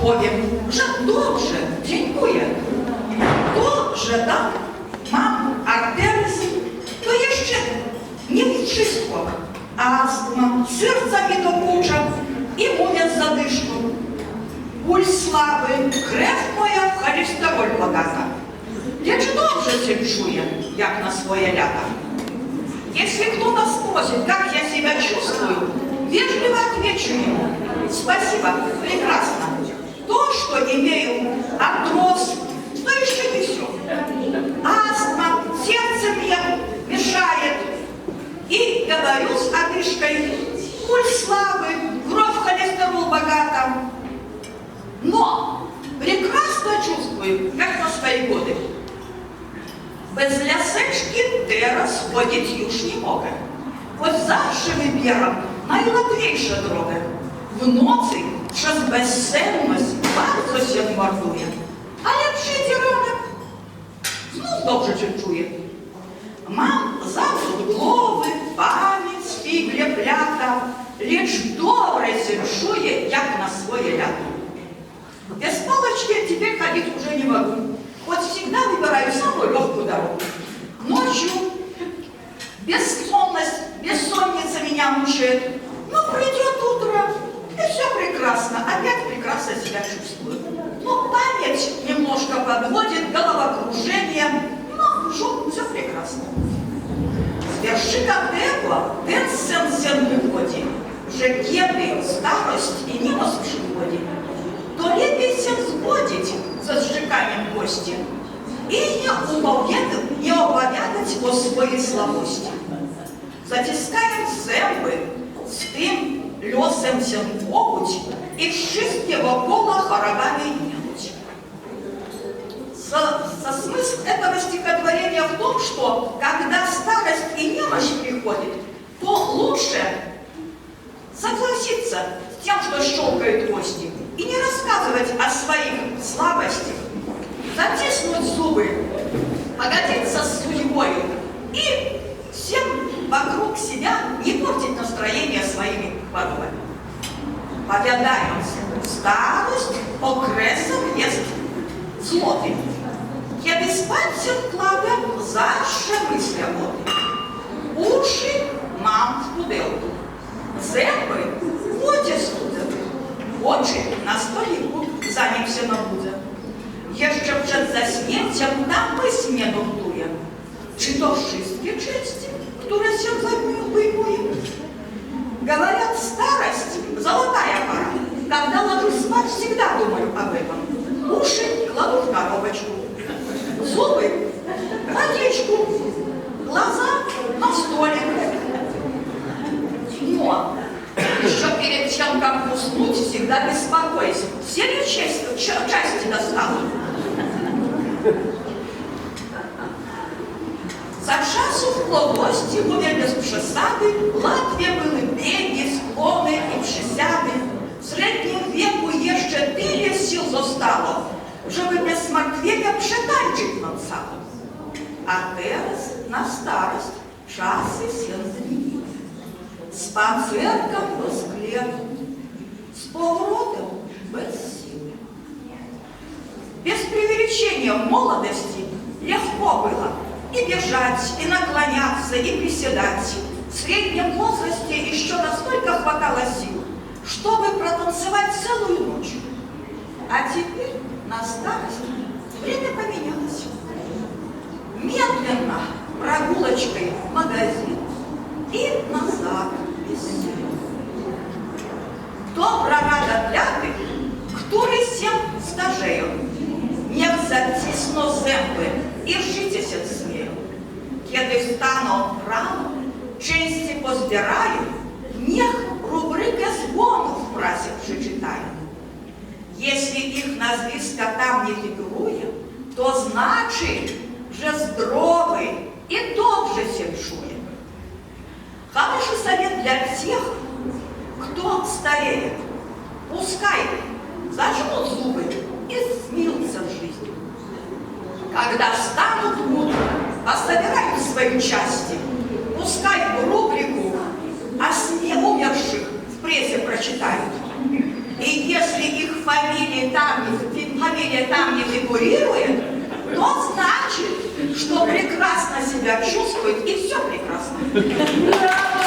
powiem, że dobrze, dziękuję. Dobrze, tak? Mam arteryz, to jeszcze nie wszystko. Astma, serca mi dokucza i mówię z zadyszką. Puls słaby, krew moja w cholesterol bogata. Lecz dobrze się czuję, jak на swoje lata. Если кто-то спросит, как я себя чувствую, вежливо отвечу ему: спасибо, прекрасно. То, что имею артроз, то еще не все. Астма, сердце мне мешает. И говорю с одышкой: пульс слабый, кровь, холестерол богата. Но прекрасно чувствую, как на свои годы. Без лясeczki teraz chodzić już nie mogę. Choć zawsze wybieram najłatwiejszą drogę. W nocy przez bezsenność bardzo się marnuję. Ale przyjdzie ranek, znów dobrze się czuję. Mam zawrót głowy, pamięć, figle, plata, lecz dobre się czuję, jak na swoje lata. Без палочки теперь ходить уже не могу. Вот всегда выбираю самую легкую дорогу. Ночью бессонница меня мучает. Но придет утро, и все прекрасно. Опять прекрасно себя чувствую. Но память немножко подводит, головокружение. Но все прекрасно. Zвершика tego, ten sen wychodzi, że kiedy starość i niemoc przychodzi, to lepiej się zgodzić ze zrzekaniем gości i nie opowiadać o swojej słabości. Zaciskając zęby, z tym losem się poguć i wszystkie wokoło chorobami немочь. Смысл этого стихотворения в том, что когда старость и немощь приходит, то лучше согласиться с тем, что щелкают кости, и не рассказывать о своих слабостях, затиснуть зубы, погодиться с судьбой и всем вокруг себя не портить настроение своими хворобами. Powiadając, starość okresem jest złotym. Kiedy spać się kładę, zawsze myślę o tym. Uszy mam w pudełku, zęby w wodzie studzę, oczy na stoliku, zanim się nabudzę. Jeszcze przed zaśnięciem na myśl mnie nurtuje. Czy to wszystkie części, które się wyjmuję? Говорят, старость – золотая пора. Когда ложусь спать, всегда думаю об этом. Уши кладу в коробочку, зубы – в водичку, глаза – на столик. Но еще перед тем, как уснуть, всегда беспокоюсь. Все ли части достану? За часу в мłodości, mówię bez przesady, Latwie były biegi, skłony i przysiady. W średnim wieku jeszcze tyle sił zostało, żeby bez zmartwienia przetańczyć nad salą. A teraz na starość czasy się zmieniły. Spacerka do sklepu, z powrotem bez siły. Без преувеличения в молодости легко было и бежать, и наклоняться, и приседать. В среднем возрасте еще настолько хватало сил, чтобы протанцевать целую ночь. А теперь на старость время поменялось. Медленно прогулочкой в магазин и назад без сил. Добра рада для tych, który się starzeją. Niech zacisną zęby i życie się śmieją. Kiedy wstaną rano, części pozbierają, niech rubrykę zgonów w prasie przeczytają. Jeśli ich nazwiska tam nie figuruje, to znaczy, że zdrowy i dobrze się czuje. Хороший совет для тех, кто стареет. Пускай зажмут зубы и смирятся в жизни. Когда встанут утром, пособирают свои части, пускай рубрику о сне умерших в прессе прочитают. И если их фамилия там не фигурирует, то значит, что прекрасно себя чувствует, и все прекрасно.